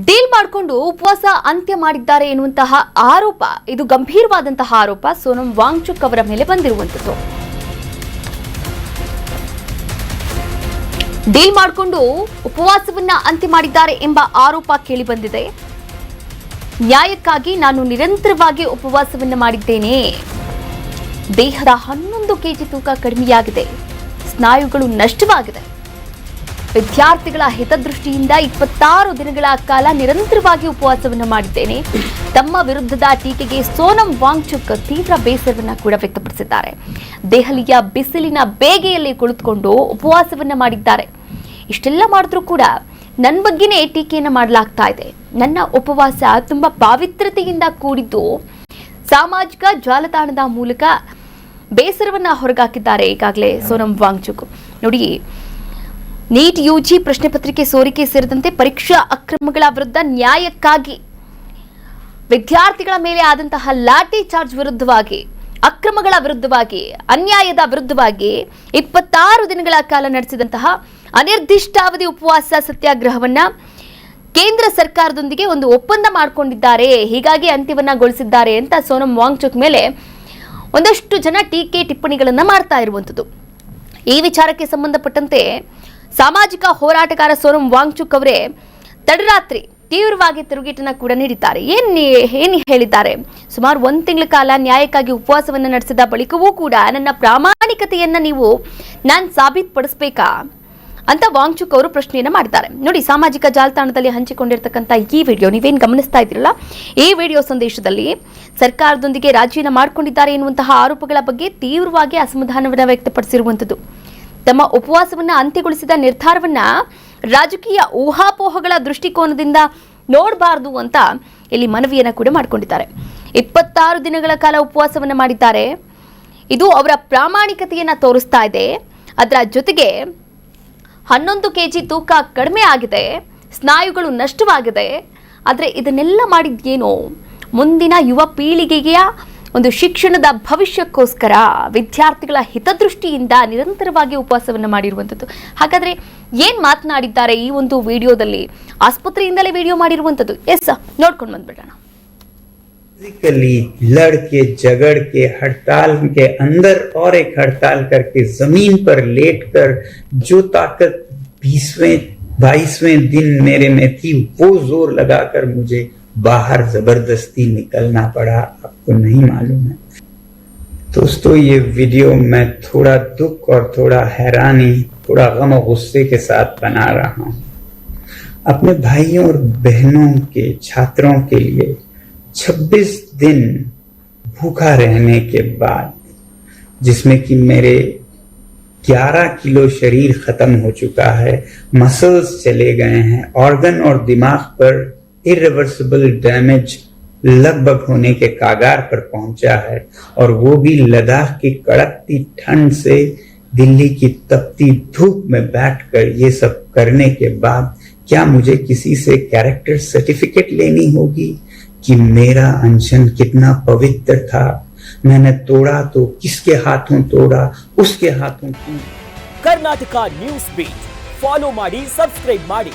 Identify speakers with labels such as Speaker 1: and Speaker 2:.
Speaker 1: Deal ಮಾಡಿಕೊಂಡು ಉಪವಾಸ ಅಂತ್ಯ ಮಾಡಿದ್ದಾರೆ ಎನ್ನುವಂತಹ ಆರೋಪ, ಇದು ಗಂಭೀರವಾದಂತಹ ಆರೋಪ ಸೋನಂ ವಾಂಗ್ಚುಕ್ ಅವರ ಮೇಲೆ ಬಂದಿರುವಂತದ್ದು. ಡೀಲ್ ಮಾಡಿಕೊಂಡು ಉಪವಾಸವನ್ನ ಅಂತ್ಯ ಮಾಡಿದ್ದಾರೆ ಎಂಬ ಆರೋಪ ಕೇಳಿ ಬಂದಿದೆ. ನ್ಯಾಯಕ್ಕಾಗಿ ನಾನು ನಿರಂತರವಾಗಿ ಉಪವಾಸವನ್ನ ಮಾಡಿದ್ದೇನೆ. ದೇಹದ 11 ಕೆಜಿ ತೂಕ ಕಡಿಮೆಯಾಗಿದೆ, ಸ್ನಾಯುಗಳು ನಷ್ಟವಾಗಿದೆ. ವಿದ್ಯಾರ್ಥಿಗಳ ಹಿತದೃಷ್ಟಿಯಿಂದ 26 ದಿನಗಳ ಕಾಲ ನಿರಂತರವಾಗಿ ಉಪವಾಸವನ್ನು ಮಾಡಿದ್ದೇನೆ. ತಮ್ಮ ವಿರುದ್ಧದ ಟೀಕೆಗೆ ಸೋನಂ ವಾಂಗ್ಚುಕ್ ತೀವ್ರ ಬೇಸರವನ್ನ ಕೂಡ ವ್ಯಕ್ತಪಡಿಸಿದ್ದಾರೆ. ದೆಹಲಿಯ ಬಿಸಿಲಿನ ಬೇಗೆಯಲ್ಲಿ ಕುಳಿತುಕೊಂಡು ಉಪವಾಸವನ್ನ ಮಾಡಿದ್ದಾರೆ. ಇಷ್ಟೆಲ್ಲ ಮಾಡಿದ್ರೂ ಕೂಡ ನನ್ನ ಬಗ್ಗೆನೇ ಟೀಕೆಯನ್ನು ಮಾಡಲಾಗ್ತಾ ಇದೆ. ನನ್ನ ಉಪವಾಸ ತುಂಬಾ ಪಾವಿತ್ರತೆಯಿಂದ ಕೂಡಿದ್ದು, ಸಾಮಾಜಿಕ ಜಾಲತಾಣದ ಮೂಲಕ ಬೇಸರವನ್ನ ಹೊರಗಾಕಿದ್ದಾರೆ ಈಗಾಗಲೇ ಸೋನಂ ವಾಂಗ್ಚುಕ್. ನೋಡಿ, ನೀಟ್ ಯುಜಿ ಪ್ರಶ್ನೆ ಪತ್ರಿಕೆ ಸೋರಿಕೆ ಸೇರಿದಂತೆ ಪರೀಕ್ಷಾ ಅಕ್ರಮಗಳ ವಿರುದ್ಧ ನ್ಯಾಯಕ್ಕಾಗಿ, ವಿದ್ಯಾರ್ಥಿಗಳ ಮೇಲೆ ಆದಂತಹ ಲಾಠಿ ಚಾರ್ಜ್ ವಿರುದ್ಧವಾಗಿ, ಅಕ್ರಮಗಳ ವಿರುದ್ಧವಾಗಿ, ಅನ್ಯಾಯದ ವಿರುದ್ಧವಾಗಿ 26 ದಿನಗಳ ಕಾಲ ನಡೆಸಿದಂತಹ ಅನಿರ್ದಿಷ್ಟಾವಧಿ ಉಪವಾಸ ಸತ್ಯಾಗ್ರಹವನ್ನ ಕೇಂದ್ರ ಸರ್ಕಾರದೊಂದಿಗೆ ಒಂದು ಒಪ್ಪಂದ ಮಾಡಿಕೊಂಡಿದ್ದಾರೆ. ಹೀಗಾಗಿ ಅಂತ್ಯವನ್ನಗೊಳಿಸಿದ್ದಾರೆ ಅಂತ ಸೋನಂ ವಾಂಗ್ಚುಕ್ ಮೇಲೆ ಒಂದಷ್ಟು ಜನ ಟೀಕೆ ಟಿಪ್ಪಣಿಗಳನ್ನ ಮಾಡ್ತಾ ಇರುವಂತದ್ದು. ಈ ವಿಚಾರಕ್ಕೆ ಸಂಬಂಧಪಟ್ಟಂತೆ ಸಾಮಾಜಿಕ ಹೋರಾಟಗಾರ ಸೋನಂ ವಾಂಗ್ಚುಕ್ ಅವರೇ ತಡರಾತ್ರಿ ತೀವ್ರವಾಗಿ ತಿರುಗೇಟನ್ನ ಕೂಡ ನೀಡಿದ್ದಾರೆ. ಏನು ಹೇಳಿದ್ದಾರೆ? ಸುಮಾರು 1 ತಿಂಗಳ ಕಾಲ ನ್ಯಾಯಕ್ಕಾಗಿ ಉಪವಾಸವನ್ನು ನಡೆಸಿದ ಬಳಿಕವೂ ಕೂಡ ನನ್ನ ಪ್ರಾಮಾಣಿಕತೆಯನ್ನ ನಾನು ಸಾಬೀತುಪಡಿಸಬೇಕಾ ಅಂತ ವಾಂಗ್ಚುಕ್ ಅವರು ಪ್ರಶ್ನೆಯನ್ನ ಮಾಡಿದ್ದಾರೆ. ನೋಡಿ, ಸಾಮಾಜಿಕ ಜಾಲತಾಣದಲ್ಲಿ ಹಂಚಿಕೊಂಡಿರ್ತಕ್ಕಂಥ ಈ ವಿಡಿಯೋ ನೀವೇನು ಗಮನಿಸ್ತಾ ಇದ್ದೀರಲ್ಲ, ಈ ವಿಡಿಯೋ ಸಂದೇಶದಲ್ಲಿ ಸರ್ಕಾರದೊಂದಿಗೆ ರಾಜಿಯನ್ನ ಮಾಡಿಕೊಂಡಿದ್ದಾರೆ ಎನ್ನುವಂತಹ ಆರೋಪಗಳ ಬಗ್ಗೆ ತೀವ್ರವಾಗಿ ಅಸಮಾಧಾನವನ್ನ ವ್ಯಕ್ತಪಡಿಸಿರುವಂಥದ್ದು. ತಮ್ಮ ಉಪವಾಸವನ್ನ ಅಂತ್ಯಗೊಳಿಸಿದ ನಿರ್ಧಾರವನ್ನ ರಾಜಕೀಯ ಊಹಾಪೋಹಗಳ ದೃಷ್ಟಿಕೋನದಿಂದ ನೋಡಬಾರದು ಅಂತ ಇಲ್ಲಿ ಮನವಿಯನ್ನ ಕೂಡ ಮಾಡಿಕೊಂಡಿದ್ದಾರೆ. 26 ದಿನಗಳ ಕಾಲ ಉಪವಾಸವನ್ನ ಮಾಡಿದ್ದಾರೆ. ಇದು ಅವರ ಪ್ರಾಮಾಣಿಕತೆಯನ್ನ ತೋರಿಸ್ತಾ ಇದೆ. ಅದರ ಜೊತೆಗೆ 11 ಕೆಜಿ ತೂಕ ಕಡಿಮೆ ಆಗಿದೆ, ಸ್ನಾಯುಗಳು ನಷ್ಟವಾಗಿದೆ. ಆದರೆ ಇದನ್ನೆಲ್ಲ ಮಾಡಿದ್ದೇನೋ ಮುಂದಿನ ಯುವ ಪೀಳಿಗೆಯ ಒಂದು ಶಿಕ್ಷಣದ ಭವಿಷ್ಯಕ್ಕೋಸ್ಕರ, ವಿದ್ಯಾರ್ಥಿಗಳ ಹಿತದೃಷ್ಟಿಯಿಂದ ನಿರಂತರವಾಗಿ ಉಪವಾಸವನ್ನು ಮಾಡಿರುವಂಥದ್ದು. ಹಾಗಾದ್ರೆ ಏನ್ ಮಾತನಾಡಿದ್ದಾರೆ ಈ ಒಂದು ವಿಡಿಯೋದಲ್ಲಿ? ಆಸ್ಪತ್ರೆಯಿಂದಲೇ ವಿಡಿಯೋ ಮಾಡಿರುವಂಥದ್ದು. ಎಸ್, ನೋಡ್ಕೊಂಡು ಬಂದ್ಬಿಡೋಣ.
Speaker 2: फिजिकली लड़ के झगड़ के हड़ताल के अंदर और एक हड़ताल करके जमीन पर लेटकर जो ताकत 20वें दिन मेरे में थी, वो जोर लगाकर मुझे बाहर जबरदस्ती निकलना पड़ा। आपको नहीं मालूम है दोस्तों, ये वीडियो मैं थोड़ा दुख और थोड़ा हैरानी, थोड़ा गम और गुस्से के साथ बना रहा हूं। अपने भाइयों और बहनों के, छात्रों के लिए 26 दिन भूखा रहने के बाद, जिसमें कि मेरे 11 किलो शरीर खत्म हो चुका है, मसल्स चले गए हैं, ऑर्गन और दिमाग पर इरिवर्सिबल डैमेज लगभग होने के कागार पर पहुंचा है, और वो भी लद्दाख की कड़कती ठंड से दिल्ली की तपती धूप में बैठकर ये सब करने के बाद क्या मुझे किसी से कैरेक्टर सर्टिफिकेट लेनी होगी कि मेरा अनशन कितना पवित्र था? मैंने तोड़ा तो किसके हाथों तोड़ा, उसके हाथों क्यों?
Speaker 3: कर्नाटका न्यूज़ बीट फॉलो ಮಾಡಿ, सब्सक्राइब ಮಾಡಿ.